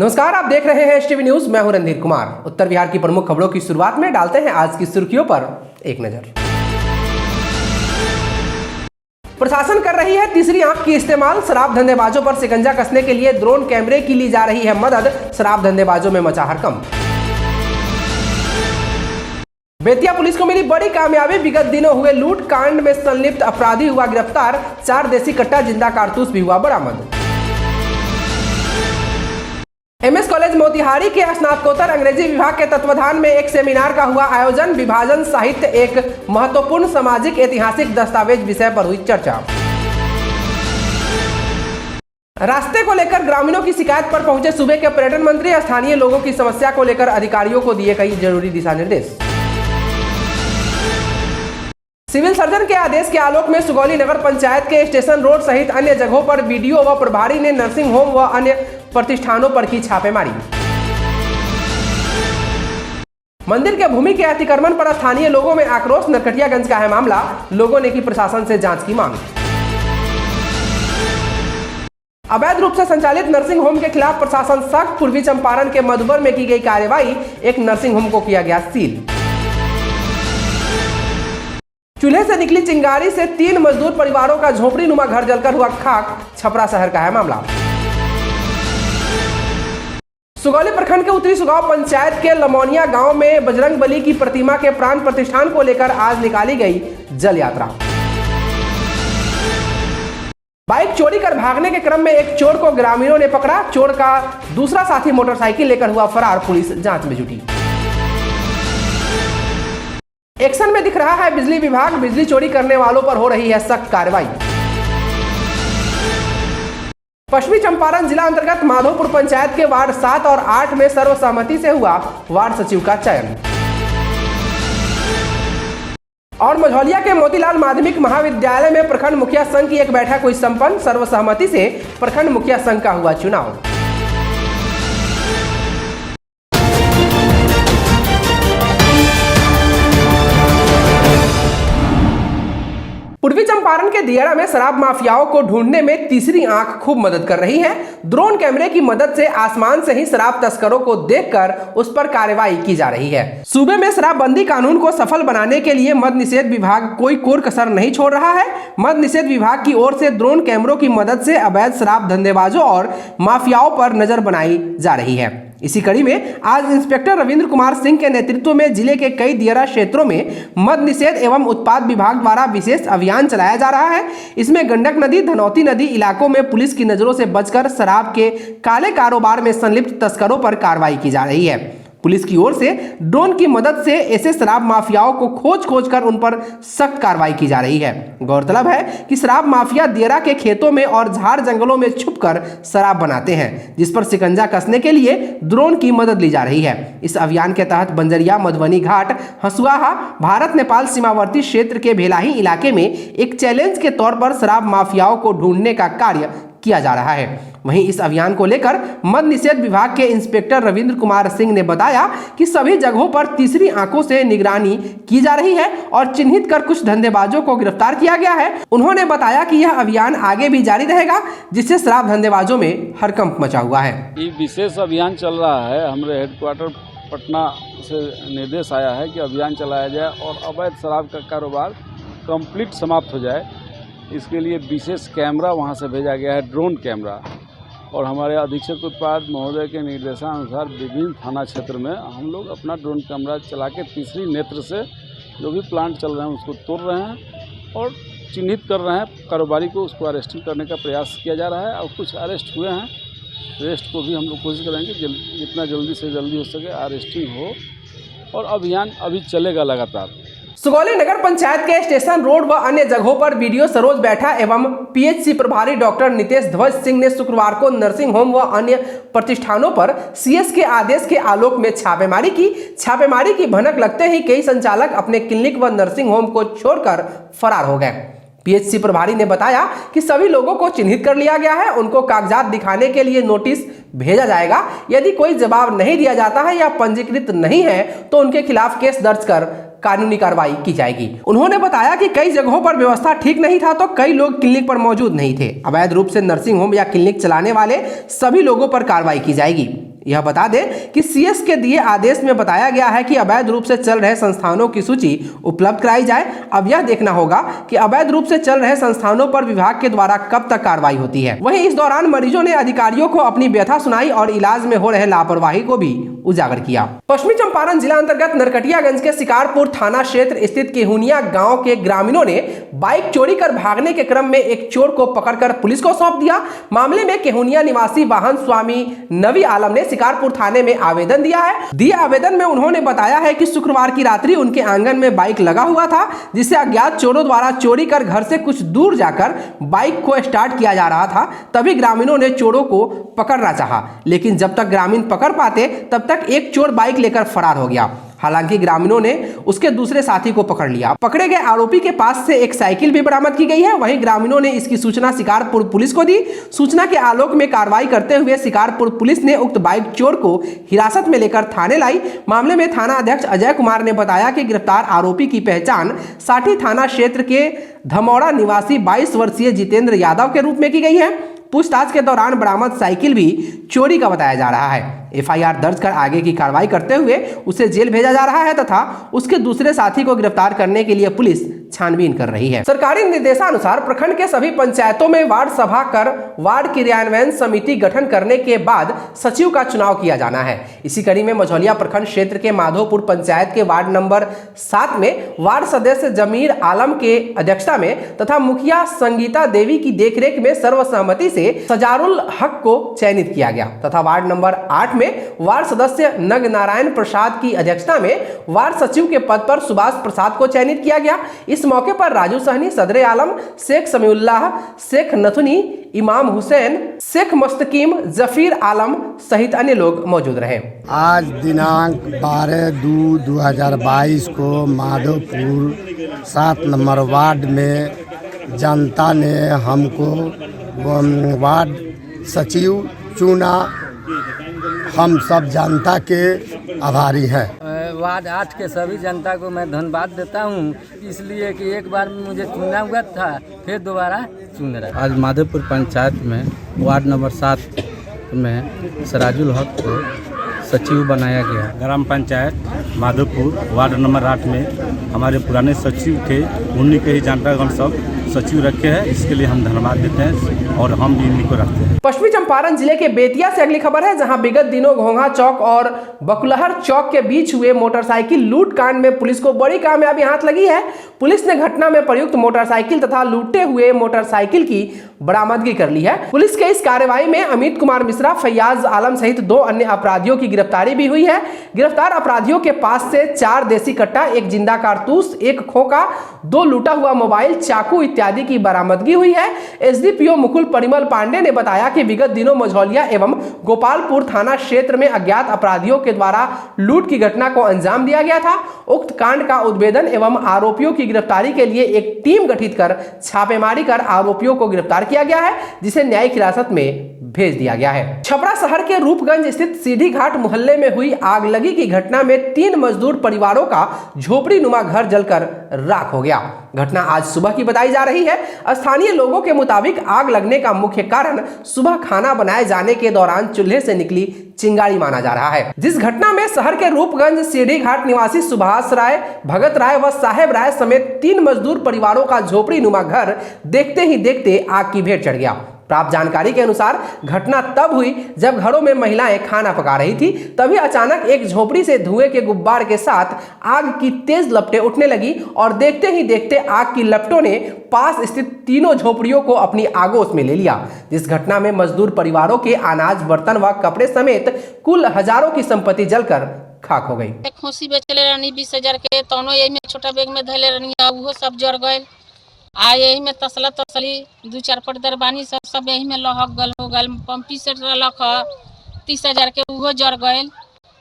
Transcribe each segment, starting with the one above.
नमस्कार, आप देख रहे हैं एसटीवी न्यूज। मैं हूं रणधीर कुमार। उत्तर बिहार की प्रमुख खबरों की शुरुआत में डालते हैं आज की सुर्खियों पर एक नजर। प्रशासन कर रही है तीसरी आंख की इस्तेमाल। शराब धंधेबाजों पर शिकंजा कसने के लिए ड्रोन कैमरे की ली जा रही है मदद। शराब धंधेबाजों में मचा हड़कंप। बेतिया पुलिस को मिली बड़ी कामयाबी। विगत दिनों हुए लूट कांड में संलिप्त अपराधी हुआ गिरफ्तार। 4 देसी कट्टा जिंदा कारतूस भी हुआ बरामद। एमएस कॉलेज मोतिहारी के स्नातकोत्तर अंग्रेजी विभाग के तत्वाधान में एक सेमिनार का हुआ आयोजन। विभाजन साहित्य एक महत्वपूर्ण सामाजिक ऐतिहासिक दस्तावेज विषय पर हुई चर्चा। रास्ते को लेकर ग्रामीणों की शिकायत पर पहुंचे सूबे के पर्यटन मंत्री। स्थानीय लोगों की समस्या को लेकर अधिकारियों को दिए कई जरूरी दिशा निर्देश। सिविल सर्जन के आदेश के आलोक में सुगौली नगर पंचायत के स्टेशन रोड सहित अन्य जगहों पर बीडीओ व प्रभारी ने नर्सिंग होम व अन्य प्रतिष्ठानों पर की छापेमारी। मंदिर के भूमि के अतिक्रमण पर स्थानीय लोगों में आक्रोश। नरकटियागंज का है मामला। लोगों ने की प्रशासन से जांच की मांग। अवैध रूप से संचालित नर्सिंग होम के खिलाफ प्रशासन सख्त। पूर्वी चंपारण के मधुबर में की गई कार्रवाई। एक नर्सिंग होम को किया गया सील। चूल्हे से निकली चिंगारी से 3 मजदूर परिवारों का झोपड़ी नुमा घर जलकर हुआ खाक। छपरा शहर का है मामला। सुगौली प्रखंड के उत्तरी सुगांव पंचायत के लमोनिया गांव में बजरंग बली की प्रतिमा के प्राण प्रतिष्ठान को लेकर आज निकाली गई जल यात्रा। बाइक चोरी कर भागने के क्रम में एक चोर को ग्रामीणों ने पकड़ा। चोर का दूसरा साथी मोटरसाइकिल लेकर हुआ फरार। पुलिस जांच में जुटी। एक्शन में दिख रहा है बिजली विभाग। बिजली चोरी करने वालों पर हो रही है सख्त कार्रवाई। पश्चिमी चंपारण जिला अंतर्गत माधोपुर पंचायत के वार्ड 7 और 8 में सर्वसहमति से हुआ वार्ड सचिव का चयन। और मझौलिया के मोतीलाल माध्यमिक महाविद्यालय में प्रखंड मुखिया संघ की एक बैठक हुई संपन्न। सर्वसहमति से प्रखंड मुखिया संघ का हुआ चुनाव। पूर्वी चंपारण के दियारा में शराब माफियाओं को ढूंढने में तीसरी आंख खूब मदद कर रही है। ड्रोन कैमरे की मदद से आसमान से ही शराब तस्करों को देखकर उस पर कार्रवाई की जा रही है। सूबे में शराबबंदी कानून को सफल बनाने के लिए मद्य निषेध विभाग कोई कोर कसर नहीं छोड़ रहा है। मद्य निषेध विभाग की ओर से ड्रोन कैमरों की मदद से अवैध शराब धंधेबाजों और माफियाओं पर नजर बनाई जा रही है। इसी कड़ी में आज इंस्पेक्टर रविंद्र कुमार सिंह के नेतृत्व में जिले के कई दियारा क्षेत्रों में मद्य निषेध एवं उत्पाद विभाग द्वारा विशेष अभियान चलाया जा रहा है। इसमें गंडक नदी, धनौती नदी इलाकों में पुलिस की नजरों से बचकर शराब के काले कारोबार में संलिप्त तस्करों पर कार्रवाई की जा रही है। पुलिस की ओर से ड्रोन की मदद से ऐसे शराब माफियाओं को खोज कर उन पर सख्त कार्रवाई की जा रही है। गौरतलब है कि शराब माफिया दियारा के खेतों में और झाड़ जंगलों में छुपकर शराब बनाते हैं, जिस पर शिकंजा कसने के लिए ड्रोन की मदद ली जा रही है। इस अभियान के तहत बंजरिया, मधुबनी घाट, हसुआहा, भारत नेपाल सीमावर्ती क्षेत्र के भेलाही इलाके में एक चैलेंज के तौर पर शराब माफियाओं को ढूंढने का कार्य किया जा रहा है। वहीं इस अभियान को लेकर मद्य निषेध विभाग के इंस्पेक्टर रविंद्र कुमार सिंह ने बताया कि सभी जगहों पर तीसरी आंखों से निगरानी की जा रही है और चिन्हित कर कुछ धंधेबाजों को गिरफ्तार किया गया है। उन्होंने बताया कि यह अभियान आगे भी जारी रहेगा, जिससे शराब धंधेबाजों में हड़कंप मचा हुआ है। ये विशेष अभियान चल रहा है। हमारे हेडक्वार्टर पटना से निर्देश आया है कि अभियान चलाया जाए और अवैध शराब का कारोबार कंप्लीट समाप्त हो जाए। इसके लिए विशेष कैमरा वहां से भेजा गया है, ड्रोन कैमरा। और हमारे अधीक्षक उत्पाद महोदय के निर्देशानुसार विभिन्न थाना क्षेत्र में हम लोग अपना ड्रोन कैमरा चला के तीसरी नेत्र से जो भी प्लांट चल रहे हैं उसको तोड़ रहे हैं और चिन्हित कर रहे हैं कारोबारी को। उसको अरेस्टिंग करने का प्रयास किया जा रहा है और कुछ अरेस्ट हुए हैं। अरेस्ट को भी हम लोग कोशिश करेंगे जितना जल्दी से जल्दी हो सके अरेस्टिंग हो। और अभियान अभी चलेगा लगातार। सुगौली नगर पंचायत के स्टेशन रोड व अन्य जगहों पर बीडीओ सरोज बैठा एवं पीएचसी प्रभारी डॉक्टर नितेश ध्वज सिंह ने शुक्रवार को नर्सिंग होम व अन्य प्रतिष्ठानों पर सीएस के आदेश के आलोक में छापेमारी की। छापेमारी की भनक लगते ही कई संचालक अपने क्लिनिक व नर्सिंग होम को छोड़कर फरार हो गए। पीएचसी प्रभारी ने बताया कि सभी लोगों को चिन्हित कर लिया गया है। उनको कागजात दिखाने के लिए नोटिस भेजा जाएगा। यदि कोई जवाब नहीं दिया जाता है या पंजीकृत नहीं है तो उनके खिलाफ केस दर्ज कर कानूनी कार्रवाई की जाएगी। उन्होंने बताया कि कई जगहों पर व्यवस्था ठीक नहीं था तो कई लोग क्लिनिक पर मौजूद नहीं थे। अवैध रूप से नर्सिंग होम या क्लिनिक चलाने वाले सभी लोगों पर कार्रवाई की जाएगी। यह बता दें कि सीएस के दिए आदेश में बताया गया है कि अवैध रूप से चल रहे संस्थानों की सूची उपलब्ध कराई जाए। अब यह देखना होगा कि अवैध रूप से चल रहे संस्थानों पर विभाग के द्वारा कब तक कार्रवाई होती है। वहीं इस दौरान मरीजों ने अधिकारियों को अपनी व्यथा सुनाई और इलाज में हो रहे लापरवाही को भी उजागर किया। पश्चिमी चंपारण जिला अंतर्गत नरकटियागंज के शिकारपुर थाना क्षेत्र स्थित केहुनिया गाँव के ग्रामीणों ने बाइक चोरी कर भागने के क्रम में एक चोर को पकड़कर पुलिस को सौंप दिया। मामले में केहुनिया निवासी वाहन स्वामी नबी आलम ने शिकारपुर थाने में आवेदन दिया है। दिए आवेदन में उन्होंने बताया है कि शुक्रवार की रात्रि उनके आंगन में बाइक लगा हुआ था, जिसे अज्ञात चोरों द्वारा चोरी कर घर से कुछ दूर जाकर बाइक को स्टार्ट किया जा रहा था। तभी ग्रामीणों ने चोरों को पकड़ना चाहा, लेकिन जब तक ग्रामीण पकड़ पाते तब तक एक चोर बाइक लेकर फरार हो गया। हालांकि ग्रामीणों ने उसके दूसरे साथी को पकड़ लिया। पकड़े गए आरोपी के पास से एक साइकिल भी बरामद की गई है। वहीं ग्रामीणों ने इसकी सूचना शिकारपुर पुलिस को दी। सूचना के आलोक में कार्रवाई करते हुए शिकारपुर पुलिस ने उक्त बाइक चोर को हिरासत में लेकर थाने लाई। मामले में थाना अध्यक्ष अजय कुमार ने बताया कि गिरफ्तार आरोपी की पहचान साठी थाना क्षेत्र के धमौड़ा निवासी 22 वर्षीय जितेंद्र यादव के रूप में की गई है। पूछताछ के दौरान बरामद साइकिल भी चोरी का बताया जा रहा है। एफआईआर दर्ज कर आगे की कार्रवाई करते हुए उसे जेल भेजा जा रहा है तथा उसके दूसरे साथी को गिरफ्तार करने के लिए पुलिस छानबीन कर रही है। सरकारी निर्देशानुसार प्रखंड के सभी पंचायतों में वार्ड सभा कर वार्ड क्रियान्वयन समिति गठन करने के बाद सचिव का चुनाव किया जाना है। इसी कड़ी में मझौलिया प्रखंड क्षेत्र के माधोपुर पंचायत के वार्ड नंबर 7 में वार्ड सदस्य जमीर आलम के अध्यक्षता में तथा मुखिया संगीता देवी की देखरेख में सर्वसहमति से सजारुल हक को चयनित किया गया तथा वार्ड नंबर 8 में वार्ड सदस्य नग नारायण प्रसाद की अध्यक्षता में वार्ड सचिव के पद पर सुभाष प्रसाद को चयनित किया गया। इस मौके पर राजू सहनी, सदरे आलम, शेख समीउल्लाह, शेख नथुनी, इमाम हुसैन, शेख मुस्तकीम, जफीर आलम सहित अन्य लोग मौजूद रहे। आज दिनांक 12/2/2022 को माधोपुर 7 नंबर वार्ड में जनता ने हमको वार्ड सचिव चुना। हम सब जनता के आभारी हैं। वार्ड 8 के सभी जनता को मैं धन्यवाद देता हूं, इसलिए कि एक बार मुझे चुना हुआ था, फिर दोबारा चुन रहा। आज माधोपुर पंचायत में वार्ड नंबर 7 में सराजुल हक को सचिव बनाया गया। ग्राम पंचायत माधोपुर वार्ड नंबर 8 में हमारे पुराने सचिव थे, उन्हीं के ही जनतागण सब सचिव रखे हैं। इसके लिए हम धन्यवाद देते हैं और हम भी इन्हीं को रखते हैं। पश्चिमी चंपारण जिले के बेतिया से अगली खबर है, जहां विगत दिनों घोंघा चौक और बकुलहर चौक के बीच हुए मोटरसाइकिल लूट कांड में पुलिस को बड़ी कामयाबी हाथ लगी है। पुलिस ने घटना में प्रयुक्त मोटरसाइकिल तथा लूटे हुए मोटरसाइकिल की बरामदगी कर ली है। पुलिस के इस कार्रवाई में अमित कुमार मिश्रा, फैयाज आलम सहित 2 अन्य अपराधियों की गिरफ्तारी भी हुई है। गिरफ्तार अपराधियों के पास से 4 देसी कट्टा, 1 जिंदा कारतूस, 1 खोखा, 2 लूटा हुआ मोबाइल, चाकू इत्यादि की बरामदगी हुई है। एसडीपीओ मुकुल परिमल पांडे ने बताया कि विगत दिनों मझौलिया एवं गोपालपुर थाना क्षेत्र में अज्ञात अपराधियों के द्वारा लूट की घटना को अंजाम दिया गया था। उक्त कांड का उद्भेदन एवं आरोपियों की गिरफ्तारी के लिए एक टीम गठित कर छापेमारी कर आरोपियों को गिरफ्तार किया गया है, जिसे न्यायिक हिरासत में भेज दिया गया है। छपरा शहर के रूपगंज स्थित सीढ़ी घाट मोहल्ले में हुई आगलगी की घटना में 3 मजदूर परिवारों का झोपड़ी नुमा घर जलकर राख हो गया। घटना आज सुबह की बताई जा रही है। स्थानीय लोगों के मुताबिक आग लगने का मुख्य कारण सुबह खाना बनाए जाने के दौरान चूल्हे से निकली चिंगारी माना जा रहा है। जिस घटना में शहर के रूपगंज सीढ़ी घाट निवासी सुभाष राय, भगत राय व साहेब राय समेत 3 मजदूर परिवारों का झोपड़ी नुमा घर देखते ही देखते आग की भेंट चढ़ गया। प्राप्त जानकारी के अनुसार घटना तब हुई जब घरों में महिलाएं खाना पका रही थी। तभी अचानक एक झोपड़ी से धुएं के गुब्बार के साथ आग की तेज लपटें उठने लगी और देखते ही देखते आग की लपटों ने पास स्थित तीनों झोपड़ियों को अपनी आगोश में ले लिया। जिस घटना में मजदूर परिवारों के अनाज, बर्तन व कपड़े समेत कुल हजारों की संपत्ति जलकर खाक हो गई। खोसी बेचले रहनी 20,000 के, तौनो यही में छोटा बैग में धैले रहनी, वो सब जर गए। आ यही में तसला तसली 2-4 फट दरबानी सब यही में लहक गल हो गल। पंपी सेट रख 30,000 के उहो जर गए।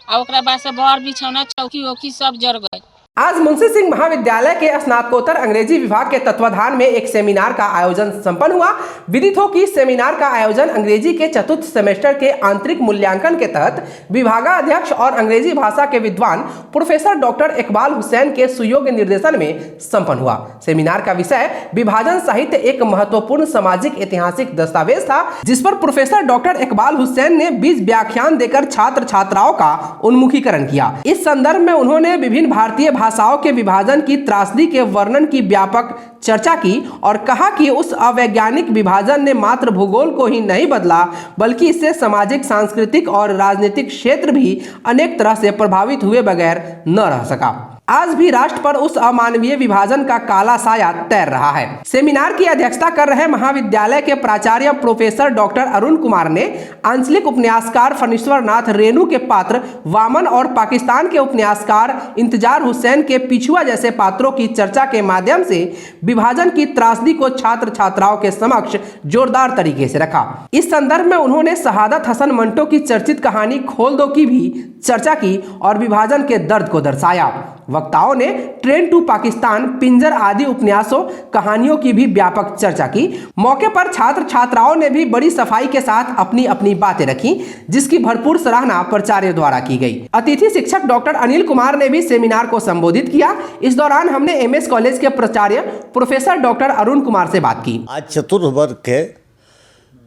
आ ओकरा बाद से बड़ बिछौना चौकी वौकी सब जर गए। आज मुंशी सिंह महाविद्यालय के स्नातकोत्तर अंग्रेजी विभाग के तत्वाधान में एक सेमिनार का आयोजन संपन्न हुआ। विदित हो कि सेमिनार का आयोजन अंग्रेजी के चतुर्थ सेमेस्टर के आंतरिक मूल्यांकन के तहत विभागाध्यक्ष और अंग्रेजी भाषा के विद्वान प्रोफेसर डॉक्टर इकबाल हुसैन के सुयोग्य निर्देशन में संपन्न हुआ। सेमिनार का विषय विभाजन साहित्य एक महत्वपूर्ण सामाजिक ऐतिहासिक दस्तावेज था, जिस पर प्रोफेसर डॉक्टर इकबाल हुसैन ने 20 व्याख्यान देकर छात्र छात्राओं का उन्मुखीकरण किया। इस संदर्भ में उन्होंने विभिन्न भारतीय भाषाओं के विभाजन की त्रासदी के वर्णन की व्यापक चर्चा की और कहा कि उस अवैज्ञानिक विभाजन ने मात्र भूगोल को ही नहीं बदला, बल्कि इससे सामाजिक, सांस्कृतिक और राजनीतिक क्षेत्र भी अनेक तरह से प्रभावित हुए बगैर न रह सका। आज भी राष्ट्र पर उस अमानवीय विभाजन का काला साया तैर रहा है। सेमिनार की अध्यक्षता कर रहे महाविद्यालय के प्राचार्य प्रोफेसर डॉक्टर अरुण कुमार ने आंचलिक उपन्यासकार फणीश्वर नाथ रेणु के पात्र वामन और पाकिस्तान के उपन्यासकार इंतजार हुसैन के पिछुआ जैसे पात्रों की चर्चा के माध्यम से विभाजन की त्रासदी को छात्र छात्राओं के समक्ष जोरदार तरीके से रखा। इस संदर्भ में उन्होंने शहादत हसन मंटो की चर्चित कहानी खोल दो की भी चर्चा की और विभाजन के दर्द को दर्शाया। वक्ताओं ने ट्रेन टू पाकिस्तान, पिंजर आदि उपन्यासों कहानियों की भी व्यापक चर्चा की। मौके पर छात्र छात्राओं ने भी बड़ी सफाई के साथ अपनी अपनी बातें रखी, जिसकी भरपूर सराहना प्राचार्य द्वारा की गई। अतिथि शिक्षक डॉक्टर अनिल कुमार ने भी सेमिनार को संबोधित किया। इस दौरान हमने एमएस कॉलेज के प्राचार्य प्रोफेसर डॉक्टर अरुण कुमार से बात की। आज चतुर्थ वर्ग के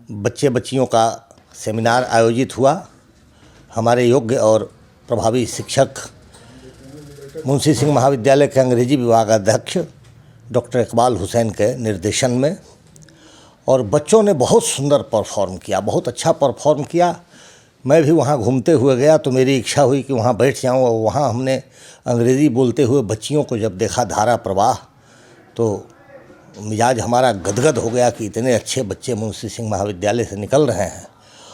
बच्चे बच्चियों का सेमिनार आयोजित हुआ। हमारे योग्य और प्रभावी शिक्षक मुंशी सिंह महाविद्यालय के अंग्रेजी विभाग अध्यक्ष डॉक्टर इकबाल हुसैन के निर्देशन में, और बच्चों ने बहुत सुंदर परफॉर्म किया, बहुत अच्छा परफॉर्म किया। मैं भी वहाँ घूमते हुए गया तो मेरी इच्छा हुई कि वहाँ बैठ जाऊँ, और वहाँ हमने अंग्रेज़ी बोलते हुए बच्चियों को जब देखा धारा प्रवाह, तो मिजाज हमारा गदगद हो गया कि इतने अच्छे बच्चे मुंशी सिंह महाविद्यालय से निकल रहे हैं।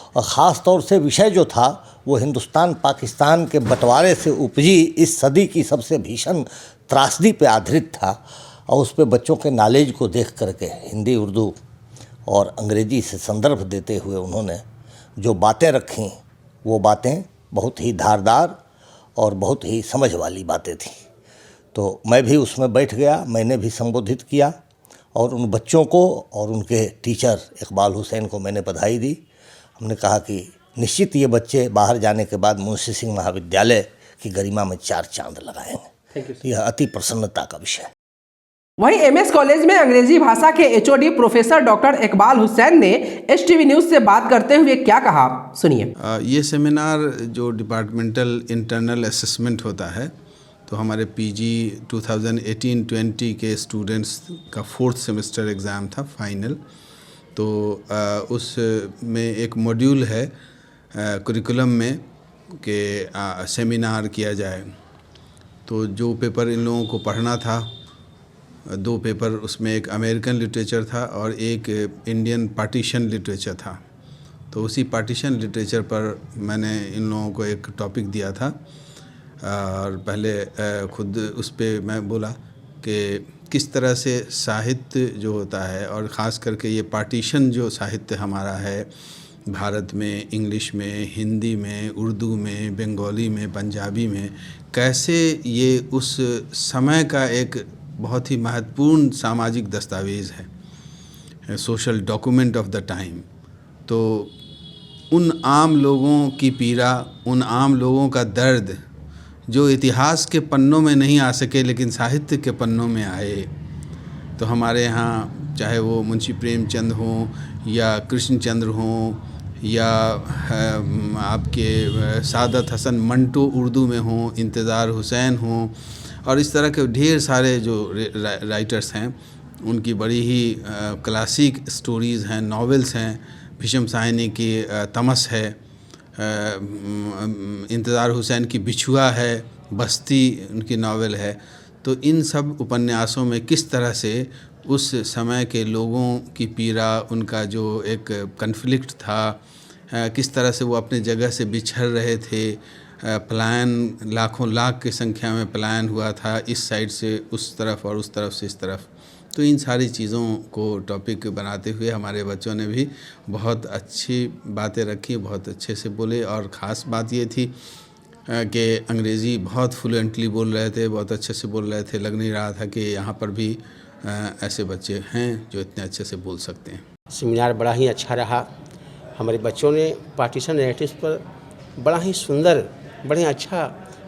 और ख़ास तौर से विषय जो था वो हिंदुस्तान पाकिस्तान के बंटवारे से उपजी इस सदी की सबसे भीषण त्रासदी पे आधारित था, और उस पे बच्चों के नॉलेज को देख करके हिंदी, उर्दू और अंग्रेजी से संदर्भ देते हुए उन्होंने जो बातें रखीं वो बातें बहुत ही धारदार और बहुत ही समझ वाली बातें थीं। तो मैं भी उसमें बैठ गया, मैंने भी संबोधित किया और उन बच्चों को और उनके टीचर इकबाल हुसैन को मैंने बधाई दी। हमने कहा कि निश्चित ये बच्चे बाहर जाने के बाद मुंशी सिंह महाविद्यालय की गरिमा में 4 चांद लगाएंगे। यह अति प्रसन्नता का विषय है। वहीं एमएस कॉलेज में अंग्रेजी भाषा के HOD professor doctor Iqbal Hussain ने एसटीवी न्यूज से बात करते हुए क्या कहा, सुनिए। ये सेमिनार जो डिपार्टमेंटल इंटरनल असेसमेंट होता है, तो हमारे पीजी 2018-20 के स्टूडेंट्स का 4th सेमेस्टर एग्ज़ाम था फाइनल। तो उस में एक मॉड्यूल है करिकुलम में कि सेमिनार किया जाए। तो जो पेपर इन लोगों को पढ़ना था, 2 पेपर, उसमें एक अमेरिकन लिटरेचर था और एक इंडियन पार्टीशन लिटरेचर था। तो उसी पार्टीशन लिटरेचर पर मैंने इन लोगों को एक टॉपिक दिया था, और पहले खुद उस पर मैं बोला कि किस तरह से साहित्य जो होता है, और ख़ास करके ये पार्टीशन जो साहित्य हमारा है भारत में, इंग्लिश में, हिंदी में, उर्दू में, बंगाली में, पंजाबी में, कैसे ये उस समय का एक बहुत ही महत्वपूर्ण सामाजिक दस्तावेज़ है, social document of the time. तो उन आम लोगों की पीड़ा, उन आम लोगों का दर्द जो इतिहास के पन्नों में नहीं आ सके लेकिन साहित्य के पन्नों में आए। तो हमारे यहाँ चाहे वो मुंशी प्रेमचंद हों या कृष्णचंद्र हों या आपके सादत हसन मंटो उर्दू में हों, इंतज़ार हुसैन हों, और इस तरह के ढेर सारे जो राइटर्स हैं, उनकी बड़ी ही क्लासिक स्टोरीज़ हैं, नॉवेल्स हैं। भीष्म साहनी की तमस है, इंतज़ार हुसैन की बिछुआ है, बस्ती उनकी नावल है। तो इन सब उपन्यासों में किस तरह से उस समय के लोगों की पीड़ा, उनका जो एक कन्फ्लिक्ट था, किस तरह से वो अपने जगह से बिछड़ रहे थे, पलायन लाखों लाख की संख्या में पलायन हुआ था, इस साइड से उस तरफ और उस तरफ से इस तरफ। तो इन सारी चीज़ों को टॉपिक बनाते हुए हमारे बच्चों ने भी बहुत अच्छी बातें रखी, बहुत अच्छे से बोले। और ख़ास बात ये थी के अंग्रेज़ी बहुत फ्लुएंटली बोल रहे थे, बहुत अच्छे से बोल रहे थे। लग नहीं रहा था कि यहाँ पर भी ऐसे बच्चे हैं जो इतने अच्छे से बोल सकते हैं। सेमिनार बड़ा ही अच्छा रहा। हमारे बच्चों ने पार्टीशन नैरेटिव्स पर बड़ा ही सुंदर, बड़े अच्छा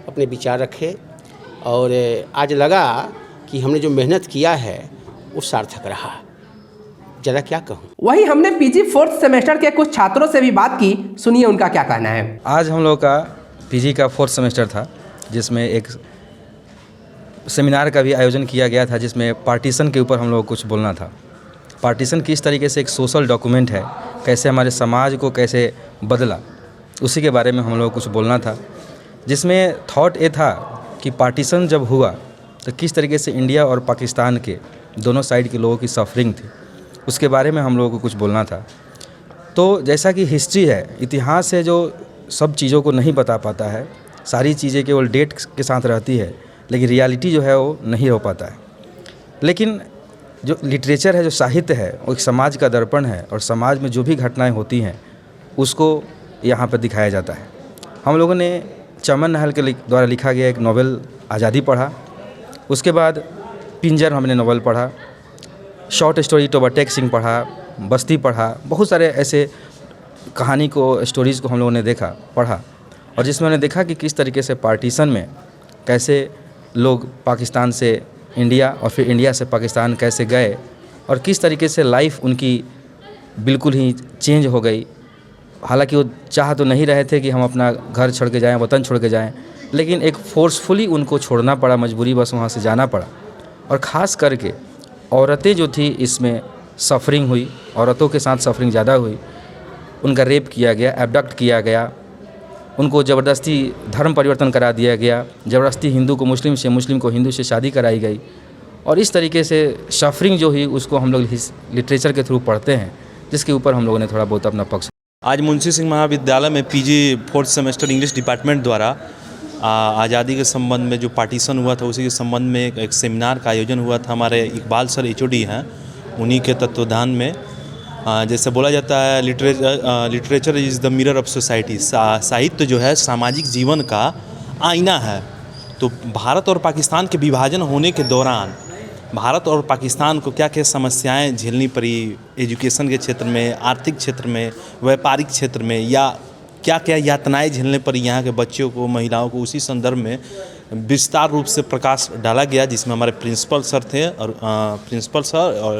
अपने विचार रखे और आज लगा कि हमने जो मेहनत किया है वो सार्थक रहा। ज़्यादा क्या कहूँ। वहीं हमने पीजी 4th सेमेस्टर के कुछ छात्रों से भी बात की, सुनिए उनका क्या कहना है। आज हम लोग का पीजी का 4th सेमेस्टर था, जिसमें एक सेमिनार का भी आयोजन किया गया था, जिसमें पार्टीशन के ऊपर हम लोग को कुछ बोलना था। पार्टीशन किस तरीके से एक सोशल डॉक्यूमेंट है, कैसे हमारे समाज को कैसे बदला, उसी के बारे में हम लोग को कुछ बोलना था। जिसमें थॉट ये था कि पार्टीशन जब हुआ तो किस तरीके से इंडिया और पाकिस्तान के दोनों साइड के लोगों की सफरिंग थी, उसके बारे में हम लोगों को कुछ बोलना था। तो जैसा कि हिस्ट्री है, इतिहास है, जो सब चीज़ों को नहीं बता पाता है, सारी चीज़ें केवल डेट के साथ रहती है, लेकिन रियलिटी जो है वो नहीं हो पाता है। लेकिन जो लिटरेचर है, जो साहित्य है, वो एक समाज का दर्पण है और समाज में जो भी घटनाएं होती हैं उसको यहाँ पर दिखाया जाता है। हम लोगों ने चमन नहल के द्वारा लिखा गया एक नॉवेल आज़ादी पढ़ा, उसके बाद पिंजर हमने नॉवेल पढ़ा, शॉर्ट स्टोरी टोबाटेक सिंह पढ़ा, बस्ती पढ़ा, बहुत सारे ऐसे कहानी को, स्टोरीज़ को हम लोगों ने देखा, पढ़ा, और जिसमें हमने देखा कि किस तरीके से पार्टीशन में कैसे लोग पाकिस्तान से इंडिया और फिर इंडिया से पाकिस्तान कैसे गए और किस तरीके से लाइफ उनकी बिल्कुल ही चेंज हो गई। हालांकि वो चाह तो नहीं रहे थे कि हम अपना घर छोड़ के जाएं, वतन छोड़ के जाएं, लेकिन एक फोर्सफुली उनको छोड़ना पड़ा, मजबूरी बस वहाँ से जाना पड़ा। और ख़ास करके औरतें जो थी इसमें सफरिंग हुई, औरतों के साथ सफरिंग ज़्यादा हुई। उनका रेप किया गया, एबडक्ट किया गया, उनको ज़बरदस्ती धर्म परिवर्तन करा दिया गया, ज़बरदस्ती हिंदू को मुस्लिम से, मुस्लिम को हिंदू से शादी कराई गई। और इस तरीके से सफरिंग जो हुई उसको हम लोग लिटरेचर के थ्रू पढ़ते हैं, जिसके ऊपर हम लोगों ने थोड़ा बहुत अपना पक्ष। आज मुंशी सिंह महाविद्यालय में PG 4th semester English department द्वारा आज़ादी के संबंध में जो पार्टीशन हुआ था उसी के संबंध में एक सेमिनार का आयोजन हुआ था। हमारे इकबाल सर HOD हैं, उन्हीं के तत्वाधान में। जैसे बोला जाता है literature is the mirror of society, साहित्य जो है सामाजिक जीवन का आईना है। तो भारत और पाकिस्तान के विभाजन होने के दौरान भारत और पाकिस्तान को क्या क्या समस्याएं झेलनी पड़ी, एजुकेशन के क्षेत्र में, आर्थिक क्षेत्र में, व्यापारिक क्षेत्र में, या क्या क्या यातनाएं झेलने पड़ी यहाँ के बच्चों को, महिलाओं को, उसी संदर्भ में विस्तार रूप से प्रकाश डाला गया, जिसमें हमारे प्रिंसिपल सर थे और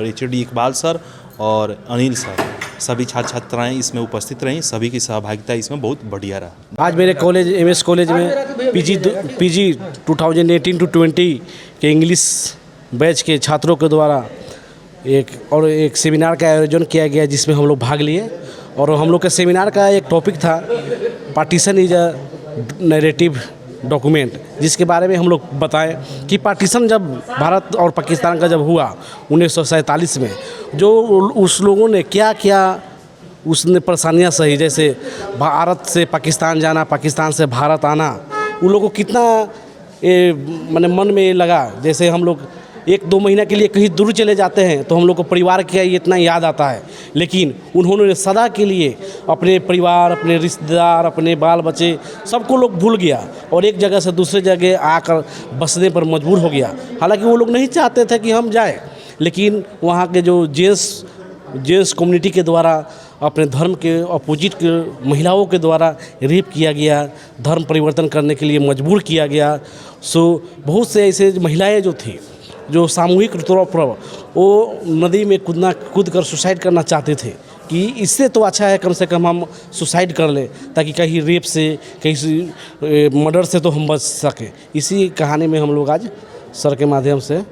HOD इकबाल सर और अनिल सर, सभी छात्र छात्राएँ इसमें उपस्थित रहीं। सभी की सहभागिता इसमें बहुत बढ़िया रहा। आज मेरे कॉलेज MS कॉलेज में पीजी 2018-20 के इंग्लिश बैच के छात्रों के द्वारा एक सेमिनार का आयोजन किया गया, जिसमें हम लोग भाग लिए। और हम लोग के सेमिनार का एक टॉपिक था partition is a narrative document, जिसके बारे में हम लोग बताएं कि पार्टीशन जब भारत और पाकिस्तान का जब हुआ 1947 में, जो उस लोगों ने क्या क्या उसने परेशानियां सही, जैसे भारत से पाकिस्तान जाना, पाकिस्तान से भारत आना, उन लोगों को कितना मैंने मन में लगा। जैसे हम लोग 1-2 महीना के लिए कहीं दूर चले जाते हैं तो हम लोग को परिवार का इतना याद आता है, लेकिन उन्होंने सदा के लिए अपने परिवार, अपने रिश्तेदार, अपने बाल बच्चे सबको लोग भूल गया और एक जगह से दूसरे जगह आकर बसने पर मजबूर हो गया। हालांकि वो लोग नहीं चाहते थे कि हम जाएं, लेकिन वहाँ के जो जेंट्स कम्युनिटी के द्वारा अपने धर्म के अपोजिट के महिलाओं के द्वारा रेप किया गया, धर्म परिवर्तन करने के लिए मजबूर किया गया। सो बहुत से ऐसे महिलाएँ जो थी, जो सामूहिक तौर पर वो नदी में कूद कर सुसाइड करना चाहते थे कि इससे तो अच्छा है कम से कम हम सुसाइड कर लें, ताकि कहीं रेप से, कहीं मर्डर से तो हम बच सकें। इसी कहानी में हम लोग आज सर के माध्यम से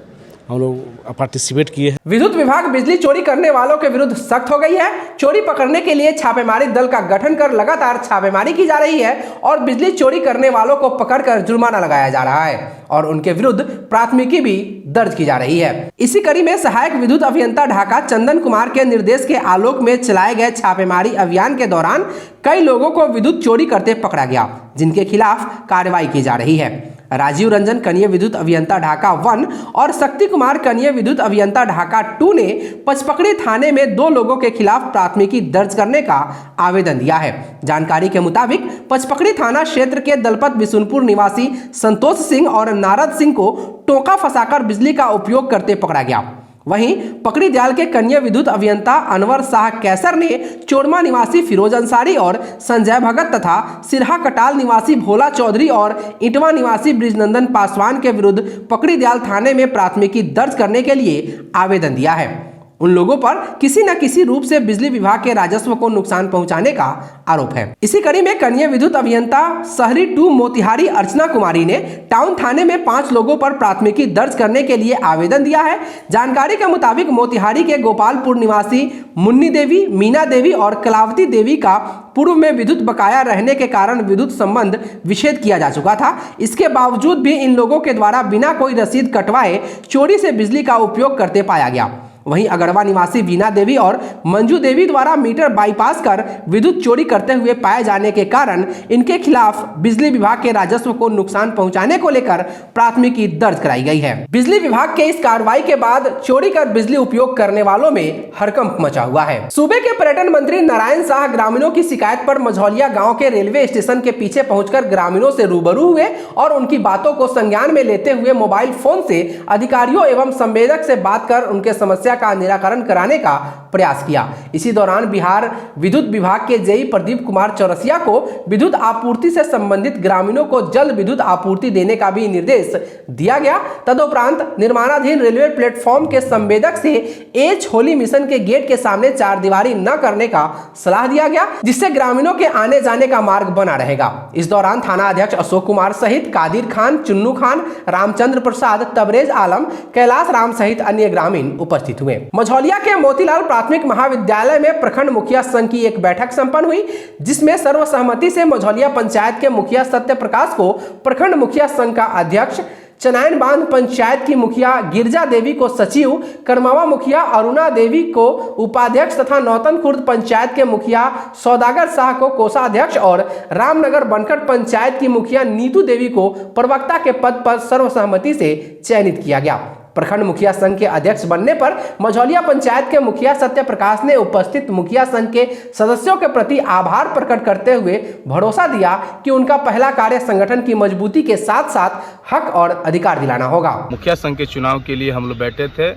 हम लोग पार्टिसिपेट किए हैं। विद्युत विभाग बिजली चोरी करने वालों के विरुद्ध सख्त हो गई है। चोरी पकड़ने के लिए छापेमारी दल का गठन कर लगातार छापेमारी की जा रही है और बिजली चोरी करने वालों को पकड़कर जुर्माना लगाया जा रहा है और उनके विरुद्ध प्राथमिकी भी दर्ज की जा रही है। इसी कड़ी में सहायक विद्युत अभियंता ढाका चंदन कुमार के निर्देश के आलोक में चलाए गए छापेमारी अभियान के दौरान कई लोगों को विद्युत चोरी करते पकड़ा गया, जिनके खिलाफ कार्रवाई की जा रही है। राजीव रंजन कनीय विद्युत अभियंता ढाका 1 और शक्ति कुमार कनीय विद्युत अभियंता ढाका 2 ने पचपकड़ी थाने में 2 लोगों के खिलाफ प्राथमिकी दर्ज करने का आवेदन दिया है। जानकारी के मुताबिक पचपकड़ी थाना क्षेत्र के दलपत बिशुनपुर निवासी संतोष सिंह और नारद सिंह को टोका फंसाकर बिजली का उपयोग करते पकड़ा गया। वहीं पकड़ी दयाल के कन्या विद्युत अभियंता अनवर शाह कैसर ने चोरमा निवासी फिरोज अंसारी और संजय भगत तथा सिरहा कटाल निवासी भोला चौधरी और इटवा निवासी ब्रिजनंदन पासवान के विरुद्ध पकड़ी दयाल थाने में प्राथमिकी दर्ज करने के लिए आवेदन दिया है। उन लोगों पर किसी न किसी रूप से बिजली विभाग के राजस्व को नुकसान पहुंचाने का आरोप है। इसी कड़ी में कन्या विद्युत अभियंता शहरी 2 मोतिहारी अर्चना कुमारी ने टाउन थाने में 5 लोगों पर प्राथमिकी दर्ज करने के लिए आवेदन दिया है। जानकारी के मुताबिक मोतिहारी के गोपालपुर निवासी मुन्नी देवी, मीना देवी और कलावती देवी का पूर्व में विद्युत बकाया रहने के कारण विद्युत संबंध विच्छेद किया जा चुका था। इसके बावजूद भी इन लोगों के द्वारा बिना कोई रसीद कटवाए चोरी से बिजली का उपयोग करते पाया गया। वहीं अगरवा निवासी वीना देवी और मंजू देवी द्वारा मीटर बाईपास कर विद्युत चोरी करते हुए पाए जाने के कारण इनके खिलाफ बिजली विभाग के राजस्व को नुकसान पहुंचाने को लेकर प्राथमिकी दर्ज कराई गई है। बिजली विभाग के इस कार्रवाई के बाद चोरी कर बिजली उपयोग करने वालों में हड़कंप मचा हुआ है। सूबे के पर्यटन मंत्री नारायण शाह ग्रामीणों की शिकायत पर मझौलिया गाँव के रेलवे स्टेशन के पीछे पहुंचकर ग्रामीणों से रूबरू हुए और उनकी बातों को संज्ञान में लेते हुए मोबाइल फोन से अधिकारियों एवं संवेदक से बात कर उनके समस्या का निराकरण कराने का प्रयास किया। इसी दौरान बिहार विद्युत विभाग के जेई प्रदीप कुमार चौरसिया को विद्युत आपूर्ति से संबंधित ग्रामीणों को जल्द विद्युत आपूर्ति देने का भी निर्देश दिया गया। तदुपरांत निर्माणाधीन रेलवे प्लेटफॉर्म के संवेदक से एच होली मिशन के गेट के सामने 4 दीवारी न करने का सलाह दिया गया, जिससे ग्रामीणों के आने जाने का मार्ग बना रहेगा। इस दौरान थाना अध्यक्ष अशोक कुमार सहित कादिर खान, चुन्नू खान, रामचंद्र प्रसाद, तबरेज आलम, कैलाश राम सहित अन्य ग्रामीण उपस्थित हुए। मझौलिया के मोतीलाल प्राथमिक महाविद्यालय में प्रखंड मुखिया संघ की एक बैठक संपन्न हुई, जिसमें सर्वसहमति से मझौलिया पंचायत के मुखिया सत्य प्रकाश को प्रखंड मुखिया संघ का अध्यक्ष, चनाइन बांध पंचायत की मुखिया गिरजा देवी को सचिव, करमावा मुखिया अरुणा देवी को उपाध्यक्ष तथा नौतन खुर्द पंचायत के मुखिया सौदागर शाह को कोषाध्यक्ष और रामनगर बनकट पंचायत की मुखिया नीतू देवी को प्रवक्ता के पद पर सर्वसहमति से चयनित किया गया। प्रखंड मुखिया संघ के अध्यक्ष बनने पर मझौलिया पंचायत के मुखिया सत्य प्रकाश ने उपस्थित मुखिया संघ के सदस्यों के प्रति आभार प्रकट करते हुए भरोसा दिया कि उनका पहला कार्य संगठन की मजबूती के साथ साथ हक और अधिकार दिलाना होगा। मुखिया संघ के चुनाव के लिए हम लोग बैठे थे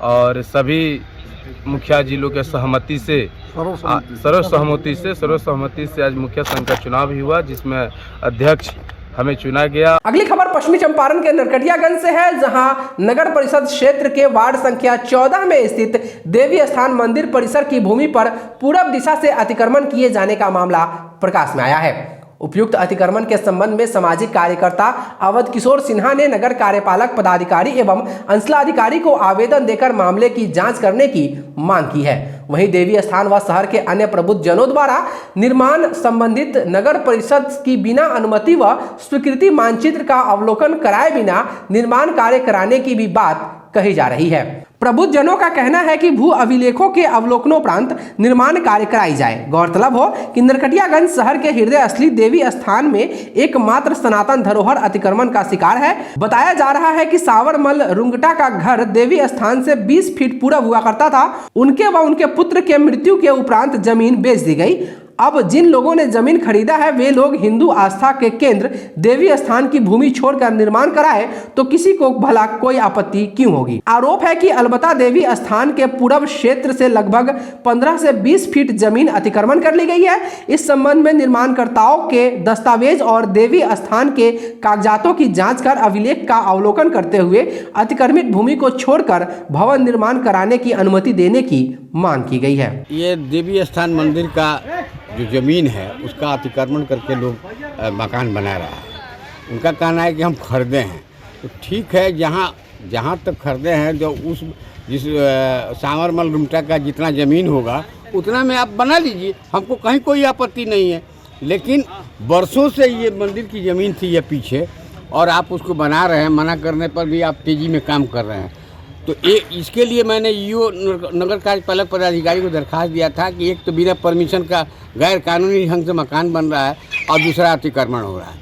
और सभी मुखिया जी लोग के सहमति से सर्वसहमति से आज मुखिया संघ का चुनाव भी हुआ, जिसमें अध्यक्ष हमें चुना गया। अगली खबर पश्चिमी चंपारण के नरकटियागंज से है, जहां नगर परिषद क्षेत्र के वार्ड संख्या 14 में स्थित देवी स्थान मंदिर परिसर की भूमि पर पूरब दिशा से अतिक्रमण किए जाने का मामला प्रकाश में आया है। उपयुक्त अतिक्रमण के संबंध में सामाजिक कार्यकर्ता अवध किशोर सिन्हा ने नगर कार्यपालक पदाधिकारी एवं अंचलाधिकारी को आवेदन देकर मामले की जांच करने की मांग की है। वहीं देवी स्थान व शहर के अन्य प्रबुद्ध जनों द्वारा निर्माण संबंधित नगर परिषद की बिना अनुमति व स्वीकृति मानचित्र का अवलोकन कराए बिना निर्माण कार्य कराने की भी बात कही जा रही है। प्रबुद्ध जनों का कहना है कि भू अभिलेखों के अवलोकनोपरांत निर्माण कार्य कराई जाए। गौरतलब हो कि नरकटियागंज शहर के हृदय असली देवी स्थान में एकमात्र सनातन धरोहर अतिक्रमण का शिकार है। बताया जा रहा है कि सावरमल रुंगटा का घर देवी स्थान से 20 फीट पूरब हुआ करता था। उनके व उनके पुत्र के मृत्यु के उपरांत जमीन बेच दी गई। अब जिन लोगों ने जमीन खरीदा है वे लोग हिंदू आस्था के केंद्र देवी स्थान की भूमि छोड़कर निर्माण कराए तो किसी को भला कोई आपत्ति क्यों होगी। आरोप है कि अलबत्ता देवी स्थान के पूरब क्षेत्र से लगभग 15 से 20 फीट जमीन अतिक्रमण कर ली गई है। इस संबंध में निर्माणकर्ताओं के दस्तावेज और देवी स्थान के कागजातों की जांच कर अभिलेख का अवलोकन करते हुए अतिक्रमित भूमि को छोड़कर भवन निर्माण कराने की अनुमति देने की मांग की गई है। ये देवी स्थान मंदिर का जो ज़मीन है उसका अतिक्रमण करके लोग मकान बना रहा है। उनका कहना है कि हम खरीदे हैं, तो ठीक है, जहाँ तक खरीदे हैं जो जिस सावरमल रुमटा का जितना ज़मीन होगा उतना में आप बना लीजिए, हमको कहीं कोई आपत्ति नहीं है। लेकिन बरसों से ये मंदिर की ज़मीन थी ये पीछे, और आप उसको बना रहे हैं, मना करने पर भी आप तेज़ी में काम कर रहे हैं। तो इसके लिए मैंने ईओ नगर कार्यपालक पदाधिकारी को दरखास्त दिया था कि एक तो बिना परमिशन का गैर कानूनी ढंग से मकान बन रहा है और दूसरा अतिक्रमण हो रहा है।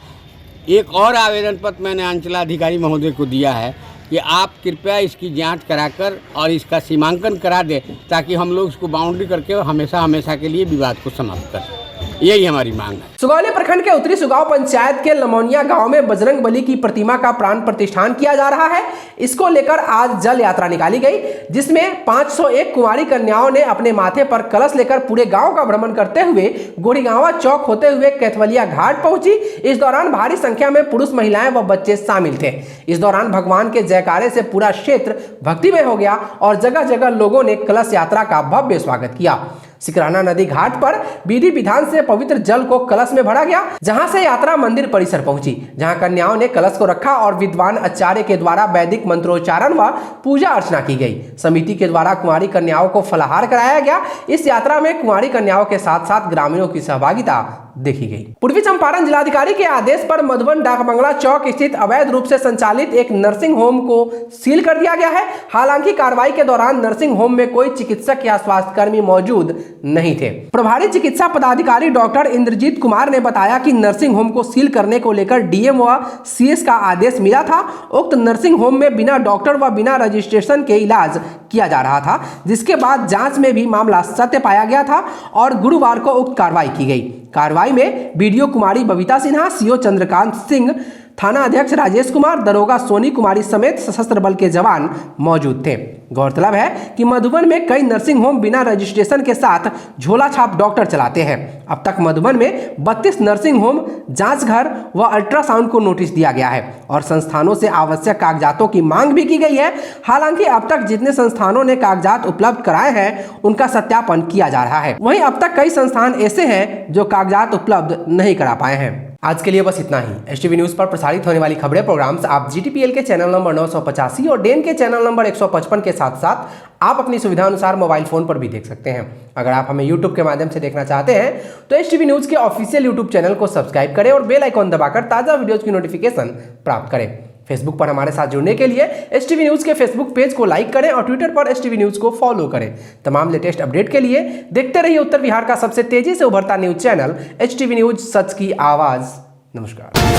एक और आवेदन पत्र मैंने अंचलाधिकारी महोदय को दिया है कि आप कृपया इसकी जांच कराकर और इसका सीमांकन करा दें, ताकि हम लोग इसको बाउंड्री करके हमेशा के लिए विवाद को समाप्त कर दें। यही हमारी मांग है। सुगौली प्रखंड के उत्तरी सुगाव पंचायत के लमौनिया गांव में बजरंग बली की प्रतिमा का प्राण प्रतिष्ठान किया जा रहा है। इसको लेकर आज जल यात्रा निकाली गई, जिसमें 501 कुंवारी कन्याओं ने अपने माथे पर कलश लेकर पूरे गांव का भ्रमण करते हुए गोरीगांवा चौक होते हुए कैथवलिया घाट पहुंची। इस दौरान भारी संख्या में पुरुष, महिलाएं व बच्चे शामिल थे। इस दौरान भगवान के जयकारे से पूरा क्षेत्र भक्तिमय हो गया और जगह जगह लोगों ने कलश यात्रा का भव्य स्वागत किया। सिकराना नदी घाट पर विधि विधान से पवित्र जल को कलश में भरा गया, जहां से यात्रा मंदिर परिसर पहुंची, जहां कन्याओं ने कलश को रखा और विद्वान आचार्य के द्वारा वैदिक मंत्रोच्चारण व पूजा अर्चना की गई। समिति के द्वारा कुंवारी कन्याओं को फलाहार कराया गया। इस यात्रा में कुंवारी कन्याओं के साथ साथ ग्रामीणों की सहभागिता देखी गई। पूर्वी चंपारण जिलाधिकारी के आदेश पर मधुबन डाकबंगला चौक स्थित अवैध रूप से संचालित एक नर्सिंग होम को सील कर दिया गया है। हालांकि कार्रवाई के दौरान नर्सिंग होम में कोई चिकित्सक या स्वास्थ्यकर्मी मौजूद नहीं थे। प्रभारी चिकित्सा पदाधिकारी डॉक्टर इंद्रजीत कुमार ने बताया कि नर्सिंग होम को सील करने को लेकर डीएम व सीएस का आदेश मिला था। उक्त नर्सिंग होम में बिना डॉक्टर व बिना रजिस्ट्रेशन के इलाज किया जा रहा था, जिसके बाद जांच में भी मामला सत्य पाया गया था और गुरुवार को उक्त कार्रवाई की गई। कार्रवाई में बीडीओ कुमारी बबीता सिन्हा, सीओ चंद्रकांत सिंह, थाना अध्यक्ष राजेश कुमार, दरोगा सोनी कुमारी समेत सशस्त्र बल के जवान मौजूद थे। गौरतलब है कि मधुबन में कई नर्सिंग होम बिना रजिस्ट्रेशन के साथ झोला छाप डॉक्टर चलाते हैं। अब तक मधुबन में 32 नर्सिंग होम, जांच घर व अल्ट्रासाउंड को नोटिस दिया गया है और संस्थानों से आवश्यक कागजातों की मांग भी की गई है। हालांकि अब तक जितने संस्थानों ने कागजात उपलब्ध कराए हैं उनका सत्यापन किया जा रहा है। वहीं अब तक कई संस्थान ऐसे हैं जो कागजात उपलब्ध नहीं करा पाए हैं। आज के लिए बस इतना ही। एसटीवी न्यूज पर प्रसारित होने वाली खबरें प्रोग्राम्स आप जीटीपीएल के चैनल नंबर 985 और डेन के चैनल नंबर 155 के साथ साथ आप अपनी सुविधा अनुसार मोबाइल फोन पर भी देख सकते हैं। अगर आप हमें यूट्यूब के माध्यम से देखना चाहते हैं तो एसटीवी न्यूज के ऑफिशियल यूट्यूब चैनल को सब्सक्राइब करें और बेल आइकॉन दबाकर ताज़ा वीडियोज की नोटिफिकेशन प्राप्त करें। फेसबुक पर हमारे साथ जुड़ने के लिए एसटीवी न्यूज के फेसबुक पेज को लाइक करें और ट्विटर पर एसटीवी न्यूज को फॉलो करें। तमाम लेटेस्ट अपडेट के लिए देखते रहिए उत्तर बिहार का सबसे तेजी से उभरता न्यूज चैनल एसटीवी न्यूज, सच की आवाज। नमस्कार।